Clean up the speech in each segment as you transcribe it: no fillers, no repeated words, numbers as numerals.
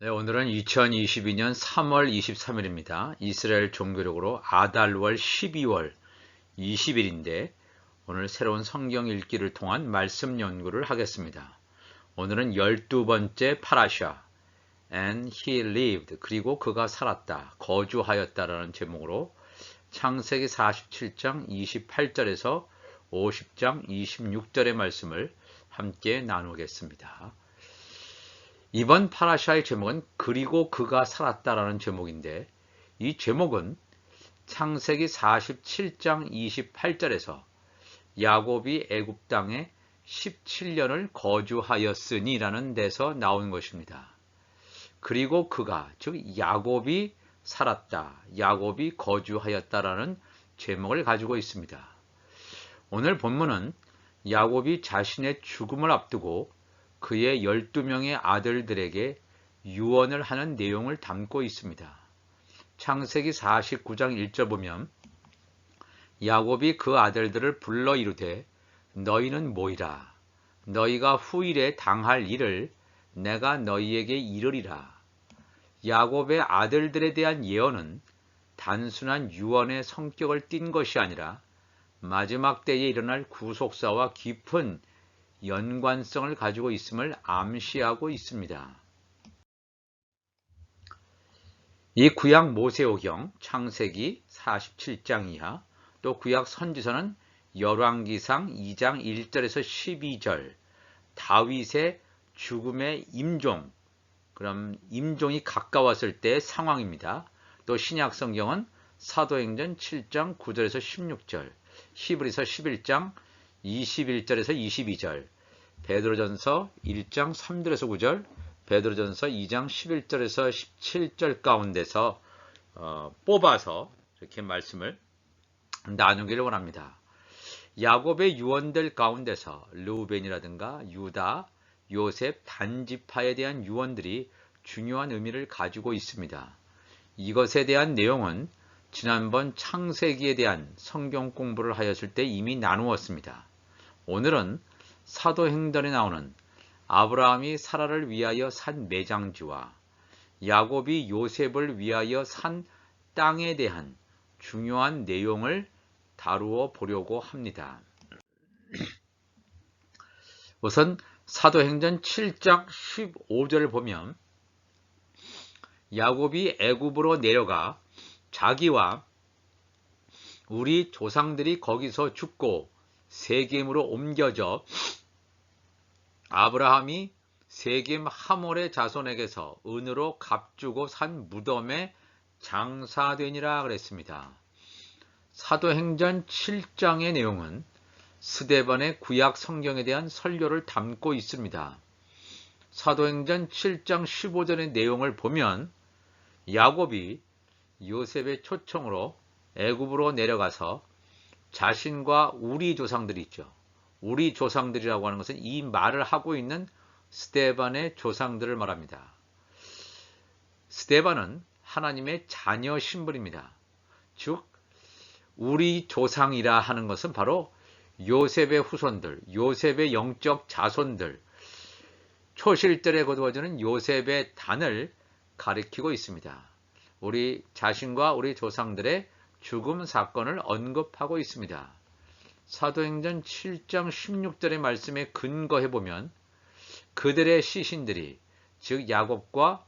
네, 오늘은 2022년 3월 23일입니다. 이스라엘 종교력으로 아달월 12월 20일인데 오늘 새로운 성경 읽기를 통한 말씀 연구를 하겠습니다. 오늘은 12번째 파라샤 And he lived 그리고 그가 살았다, 거주하였다라는 제목으로 창세기 47장 28절에서 50장 26절의 말씀을 함께 나누겠습니다. 이번 파라샤의 제목은 그리고 그가 살았다라는 제목인데 이 제목은 창세기 47장 28절에서 야곱이 애굽 땅에 17년을 거주하였으니 라는 데서 나온 것입니다. 그리고 그가, 즉 야곱이 살았다, 야곱이 거주하였다라는 제목을 가지고 있습니다. 오늘 본문은 야곱이 자신의 죽음을 앞두고 그의 12명의 아들들에게 유언을 하는 내용을 담고 있습니다. 창세기 49장 1절 보면 야곱이 그 아들들을 불러 이르되 너희는 모이라. 너희가 후일에 당할 일을 내가 너희에게 이르리라. 야곱의 아들들에 대한 예언은 단순한 유언의 성격을 띤 것이 아니라 마지막 때에 일어날 구속사와 깊은 연관성을 가지고 있음을 암시하고 있습니다. 이 구약 모세오경 창세기 47장 이하, 또 구약 선지서는 열왕기상 2장 1절에서 12절, 다윗의 죽음의 임종, 그럼 임종이 가까웠을 때의 상황입니다. 또 신약 성경은 사도행전 7장 9절에서 16절, 히브리서 11장 21절에서 22절, 베드로전서 1장 3절에서 9절, 베드로전서 2장 11절에서 17절 가운데서 뽑아서 이렇게 말씀을 나누기를 원합니다. 야곱의 유언들 가운데서 르우벤이라든가 유다, 요셉 단지파에 대한 유언들이 중요한 의미를 가지고 있습니다. 이것에 대한 내용은 지난번 창세기에 대한 성경 공부를 하였을 때 이미 나누었습니다. 오늘은 사도행전에 나오는 아브라함이 사라를 위하여 산 매장지와 야곱이 요셉을 위하여 산 땅에 대한 중요한 내용을 다루어 보려고 합니다. 우선 사도행전 7장 15절을 보면 야곱이 애굽으로 내려가 자기와 우리 조상들이 거기서 죽고 세겜으로 옮겨져 아브라함이 세겜 하몰의 자손에게서 은으로 값주고 산 무덤에 장사되니라 그랬습니다. 사도행전 7장의 내용은 스데반의 구약 성경에 대한 설교를 담고 있습니다. 사도행전 7장 15절의 내용을 보면 야곱이 요셉의 초청으로 애굽으로 내려가서 자신과 우리 조상들이 있죠. 우리 조상들이라고 하는 것은 이 말을 하고 있는 스데반의 조상들을 말합니다. 스데반은 하나님의 자녀 신분입니다. 즉 우리 조상이라 하는 것은 바로 요셉의 후손들, 요셉의 영적 자손들, 초실들에 거두어지는 요셉의 단을 가리키고 있습니다. 우리 자신과 우리 조상들의 죽음 사건을 언급하고 있습니다. 사도행전 7장 16절의 말씀에 근거해보면 그들의 시신들이, 즉 야곱의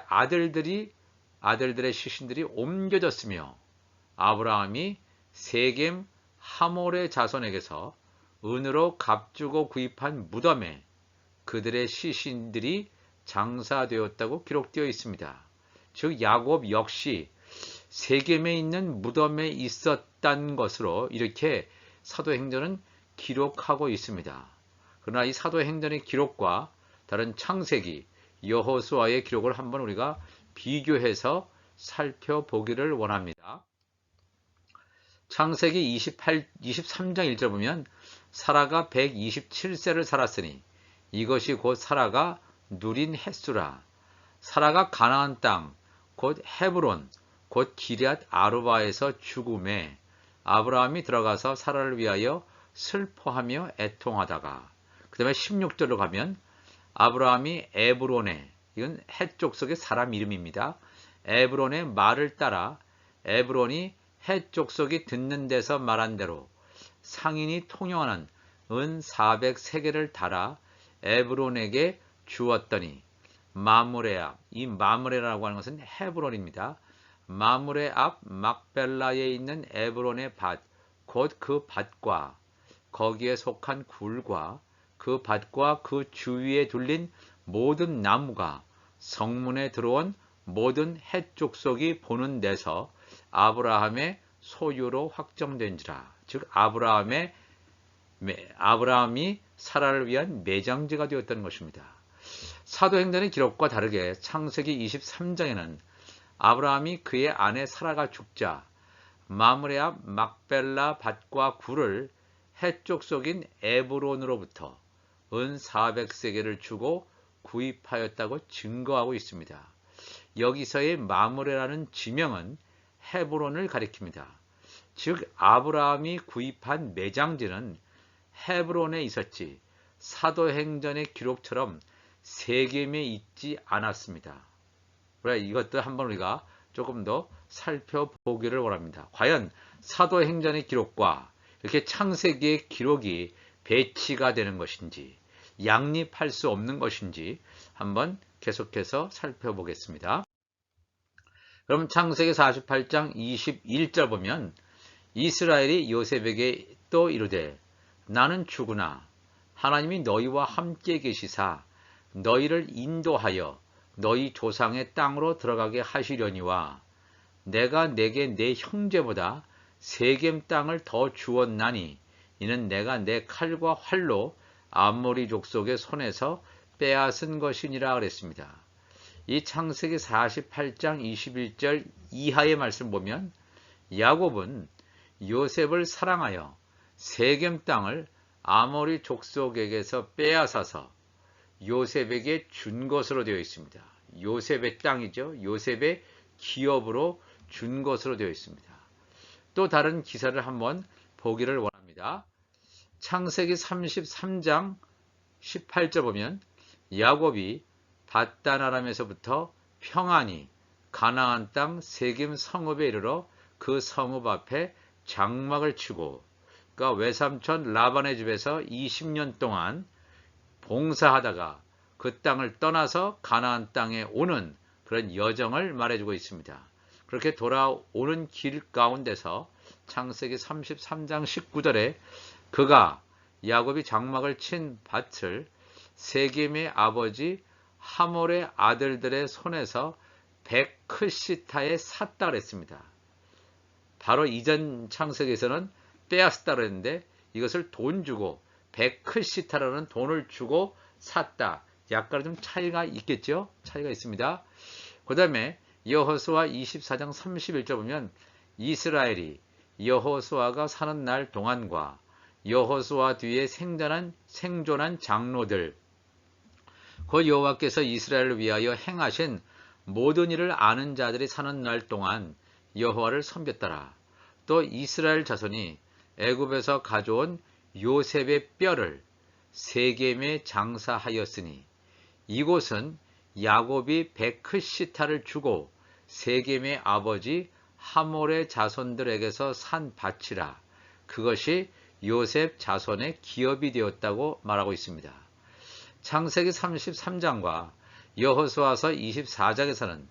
아들들의 시신들이 옮겨졌으며 아브라함이 세겜 하몰의 자손에게서 은으로 값주고 구입한 무덤에 그들의 시신들이 장사되었다고 기록되어 있습니다. 즉 야곱 역시 세겜에 있는 무덤에 있었다는 것으로 이렇게 사도행전은 기록하고 있습니다. 그러나 이 사도행전의 기록과 다른 창세기, 여호수아의 기록을 한번 우리가 비교해서 살펴보기를 원합니다. 창세기 23장 1절 보면 사라가 127세를 살았으니 이것이 곧 사라가 누린 햇수라. 사라가 가나안 땅, 곧 헤브론, 곧 기럇 아르바에서 죽음에 아브라함이 들어가서 사라를 위하여 슬퍼하며 애통하다가, 그 다음에 16절로 가면 아브라함이 에브론에, 이건 헷 족속의 사람 이름입니다. 에브론의 말을 따라 에브론이 헷 족속이 듣는 데서 말한 대로 상인이 통용하는 은 403개를 달아 에브론에게 주었더니 마므레 앞, 이 마므레라고 하는 것은 헤브론입니다. 마므레 앞 막벨라에 있는 에브론의 밭, 곧 그 밭과 거기에 속한 굴과 그 밭과 그 주위에 둘린 모든 나무가 성문에 들어온 모든 헷 족속이 보는 데서 아브라함의 소유로 확정된지라. 즉 아브라함이 사라를 위한 매장지가 되었다는 것입니다. 사도행전의 기록과 다르게 창세기 23장에는 아브라함이 그의 아내 사라가 죽자 마므레 앞 막벨라 밭과 굴을 헷 족속인 에브론으로부터 은 400세겔을 주고 구입하였다고 증거하고 있습니다. 여기서의 마므레라는 지명은 헤브론을 가리킵니다. 즉 아브라함이 구입한 매장지는 헤브론에 있었지 사도행전의 기록처럼 세겜에 있지 않았습니다. 그래 이것도 한번 우리가 조금 더 살펴보기를 원합니다. 과연 사도행전의 기록과 이렇게 창세기의 기록이 배치가 되는 것인지 양립할 수 없는 것인지 한번 계속해서 살펴보겠습니다. 그럼 창세기 48장 21절 보면 이스라엘이 요셉에게 또 이르되 나는 죽으나 하나님이 너희와 함께 계시사 너희를 인도하여 너희 조상의 땅으로 들어가게 하시려니와 내가 내게 내 형제보다 세겜 땅을 더 주었나니 이는 내가 내 칼과 활로 아모리 족속의 손에서 빼앗은 것이니라 그랬습니다. 이 창세기 48장 21절 이하의 말씀 보면 야곱은 요셉을 사랑하여 세겜 땅을 아모리 족속에게서 빼앗아서 요셉에게 준 것으로 되어 있습니다. 요셉의 땅이죠. 요셉의 기업으로 준 것으로 되어 있습니다. 또 다른 기사를 한번 보기를 원합니다. 창세기 33장 18절 보면 야곱이 밧단-아람에서부터 평안히 가나안 땅 세겜 성읍에 이르러 그 성읍 앞에 장막을 치고 그러니까 외삼촌 라반의 집에서 20년 동안 봉사하다가 그 땅을 떠나서 가나안 땅에 오는 그런 여정을 말해주고 있습니다. 그렇게 돌아오는 길 가운데서 창세기 33장 19절에 그가 야곱이 장막을 친 밭을 세겜의 아버지 하몰의 아들들의 손에서 베크시타에 샀다 그랬습니다. 바로 이전 창세기에서는 빼앗았다 그랬는데 이것을 돈 주고 베크시타라는 돈을 주고 샀다. 약간 좀 차이가 있겠죠? 차이가 있습니다. 그 다음에 여호수아 24장 31절 보면 이스라엘이 여호수아가 사는 날 동안과 여호수아 뒤에 생존한 장로들 곧 여호와께서 이스라엘을 위하여 행하신 모든 일을 아는 자들이 사는 날 동안 여호와를 섬겼더라. 또 이스라엘 자손이 애굽에서 가져온 요셉의 뼈를 세겜에 장사하였으니 이곳은 야곱이 베크시타를 주고 세겜의 아버지 하몰의 자손들에게서 산 밭이라. 그것이 요셉 자손의 기업이 되었다고 말하고 있습니다. 창세기 33장과 여호수아서 24장에서는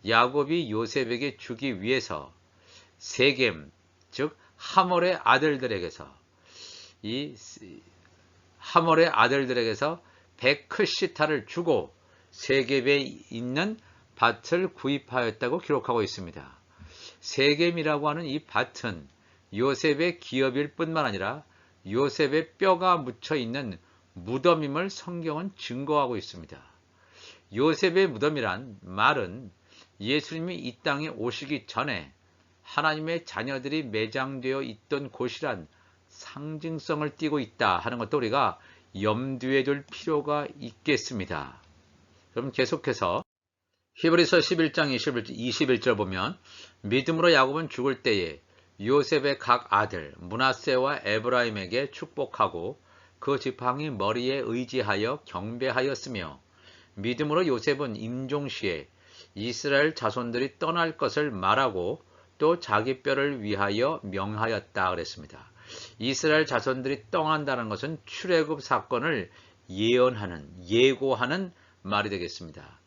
야곱이 요셉에게 주기 위해서 세겜, 즉 하몰의 아들들에게서 베크시타를 주고 세겜에 있는 밭을 구입하였다고 기록하고 있습니다. 세겜이라고 하는 이 밭은 요셉의 기업일 뿐만 아니라 요셉의 뼈가 묻혀 있는 무덤임을 성경은 증거하고 있습니다. 요셉의 무덤이란 말은 예수님이 이 땅에 오시기 전에 하나님의 자녀들이 매장되어 있던 곳이란 상징성을 띠고 있다 하는 것도 우리가 염두에 둘 필요가 있겠습니다. 그럼 계속해서 히브리서 11장 21절 보면 믿음으로 야곱은 죽을 때에 요셉의 각 아들 므낫세와 에브라임에게 축복하고 그 지팡이 머리에 의지하여 경배하였으며 믿음으로 요셉은 임종시에 이스라엘 자손들이 떠날 것을 말하고 또 자기 뼈를 위하여 명하였다 그랬습니다. 이스라엘 자손들이 떠난다는 것은 출애굽 사건을 예고하는 말이 되겠습니다.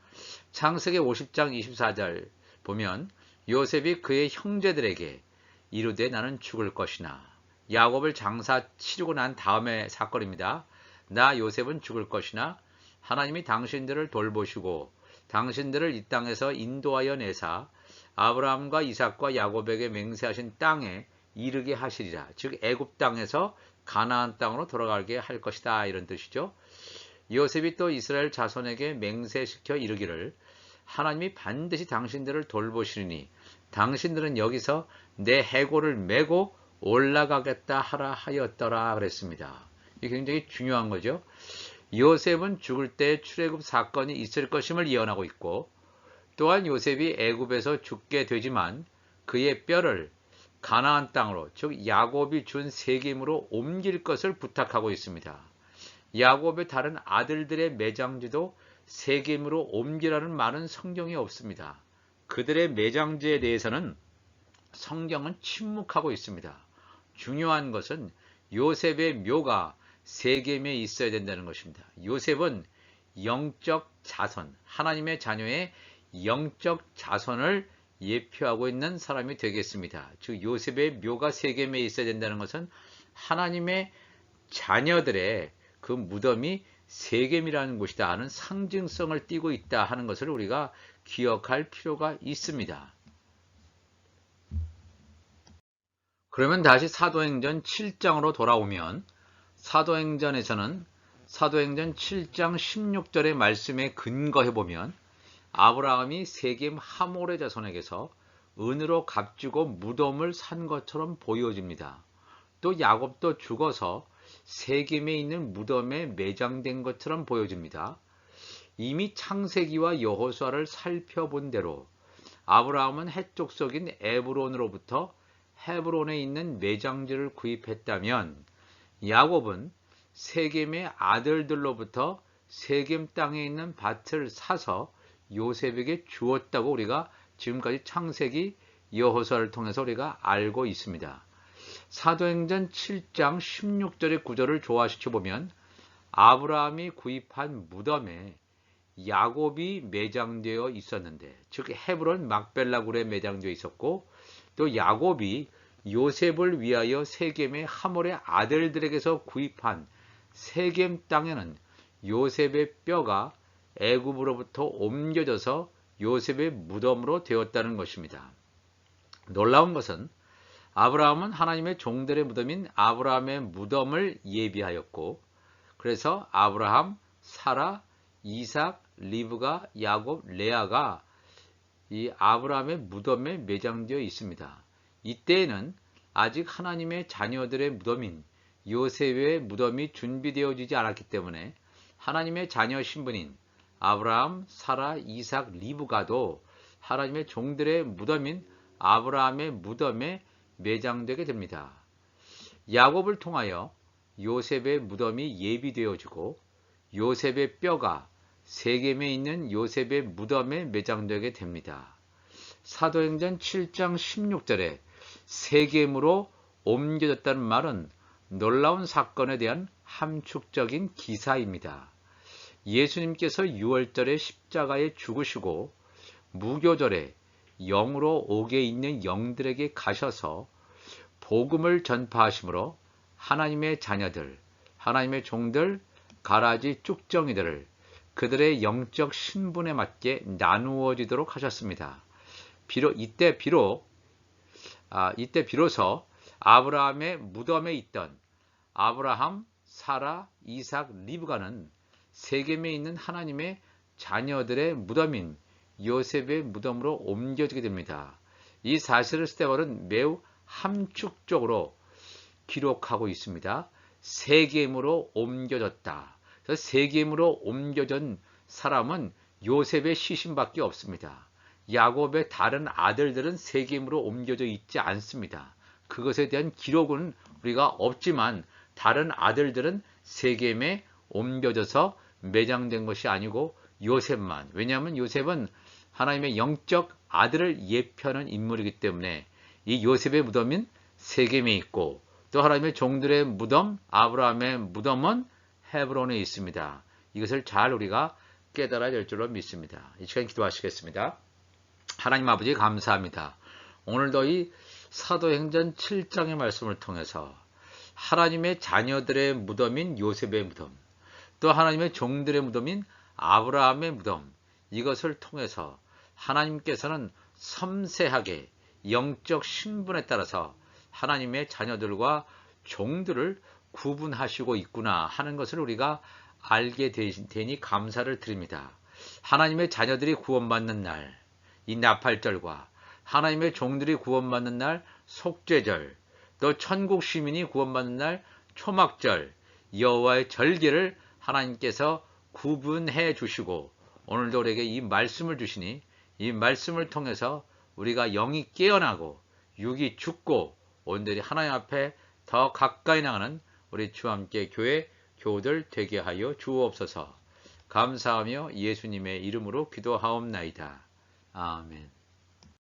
창세기 50장 24절 보면 요셉이 그의 형제들에게 이르되 나는 죽을 것이나 야곱을 장사 치르고 난 다음의 사건입니다. 나 요셉은 죽을 것이나 하나님이 당신들을 돌보시고 당신들을 이 땅에서 인도하여 내사 아브라함과 이삭과 야곱에게 맹세하신 땅에 이르게 하시리라. 즉 애굽 땅에서 가나안 땅으로 돌아가게 할 것이다. 이런 뜻이죠. 요셉이 또 이스라엘 자손에게 맹세시켜 이르기를 하나님이 반드시 당신들을 돌보시리니 당신들은 여기서 내 해골을 메고 올라가겠다 하라 하였더라 그랬습니다. 이게 굉장히 중요한 거죠. 요셉은 죽을 때 출애굽 사건이 있을 것임을 예언하고 있고 또한 요셉이 애굽에서 죽게 되지만 그의 뼈를 가나안 땅으로 즉 야곱이 준 세겜으로 옮길 것을 부탁하고 있습니다. 야곱의 다른 아들들의 매장지도 세겜으로 옮기라는 말은 성경에 없습니다. 그들의 매장지에 대해서는 성경은 침묵하고 있습니다. 중요한 것은 요셉의 묘가 세겜에 있어야 된다는 것입니다. 요셉은 영적 자손, 하나님의 자녀의 영적 자손을 예표하고 있는 사람이 되겠습니다. 즉 요셉의 묘가 세겜에 있어야 된다는 것은 하나님의 자녀들의 그 무덤이 세겜이라는 곳이다 하는 상징성을 띠고 있다 하는 것을 우리가 기억할 필요가 있습니다. 그러면 다시 사도행전 7장으로 돌아오면 사도행전에서는 사도행전 7장 16절의 말씀에 근거해보면 아브라함이 세겜 하몰의 자손에게서 은으로 값주고 무덤을 산 것처럼 보여집니다. 또 야곱도 죽어서 세겜에 있는 무덤에 매장된 것처럼 보여집니다. 이미 창세기와 여호수아를 살펴본 대로 아브라함은 헷 족속인 에브론으로부터 헤브론에 있는 매장지를 구입했다면 야곱은 세겜의 아들들로부터 세겜 땅에 있는 밭을 사서 요셉에게 주었다고 우리가 지금까지 창세기 여호수아를 통해서 우리가 알고 있습니다. 사도행전 7장 16절의 구절을 조화시켜 보면 아브라함이 구입한 무덤에 야곱이 매장되어 있었는데 즉 헤브론 막벨라굴에 매장되어 있었고 또 야곱이 요셉을 위하여 세겜의 하몰의 아들들에게서 구입한 세겜 땅에는 요셉의 뼈가 애굽으로부터 옮겨져서 요셉의 무덤으로 되었다는 것입니다. 놀라운 것은 아브라함은 하나님의 종들의 무덤인 아브라함의 무덤을 예비하였고 그래서 아브라함, 사라, 이삭, 리브가, 야곱, 레아가 이 아브라함의 무덤에 매장되어 있습니다. 이때에는 아직 하나님의 자녀들의 무덤인 요셉의 무덤이 준비되어지지 않았기 때문에 하나님의 자녀 신분인 아브라함, 사라, 이삭, 리브가도 하나님의 종들의 무덤인 아브라함의 무덤에 매장되게 됩니다. 야곱을 통하여 요셉의 무덤이 예비되어지고 요셉의 뼈가 세겜에 있는 요셉의 무덤에 매장되게 됩니다. 사도행전 7장 16절에 세겜으로 옮겨졌다는 말은 놀라운 사건에 대한 함축적인 기사입니다. 예수님께서 6월절에 십자가에 죽으시고 무교절에 영으로 옥에 있는 영들에게 가셔서 복음을 전파하심으로 하나님의 자녀들, 하나님의 종들, 가라지 쭉정이들을 그들의 영적 신분에 맞게 나누어지도록 하셨습니다. 이때 비로소 아브라함의 무덤에 있던 아브라함, 사라, 이삭, 리브가는 세겜에 있는 하나님의 자녀들의 무덤인 요셉의 무덤으로 옮겨지게 됩니다. 이 사실을 스데반은 매우 함축적으로 기록하고 있습니다. 세겜으로 옮겨졌다. 그래서 세겜으로 옮겨진 사람은 요셉의 시신밖에 없습니다. 야곱의 다른 아들들은 세겜으로 옮겨져 있지 않습니다. 그것에 대한 기록은 우리가 없지만 다른 아들들은 세겜에 옮겨져서 매장된 것이 아니고 요셉만. 왜냐하면 요셉은 하나님의 영적 아들을 예표하는 인물이기 때문에 이 요셉의 무덤인 세겜에 있고 또 하나님의 종들의 무덤, 아브라함의 무덤은 헤브론에 있습니다. 이것을 잘 우리가 깨달아야 될 줄로 믿습니다. 이 시간 기도하시겠습니다. 하나님 아버지 감사합니다. 오늘도 이 사도행전 7장의 말씀을 통해서 하나님의 자녀들의 무덤인 요셉의 무덤, 또 하나님의 종들의 무덤인 아브라함의 무덤, 이것을 통해서 하나님께서는 섬세하게 영적 신분에 따라서 하나님의 자녀들과 종들을 구분하시고 있구나 하는 것을 우리가 알게 되니 감사를 드립니다. 하나님의 자녀들이 구원받는 날, 이 나팔절과 하나님의 종들이 구원받는 날 속죄절, 또 천국 시민이 구원받는 날 초막절, 여호와의 절기를 하나님께서 구분해 주시고 오늘도 우리에게 이 말씀을 주시니 이 말씀을 통해서 우리가 영이 깨어나고 육이 죽고 온전히 하나님 앞에 더 가까이 나가는 우리 주와 함께 교회 교우들 되게 하여 주옵소서. 감사하며 예수님의 이름으로 기도하옵나이다. 아멘.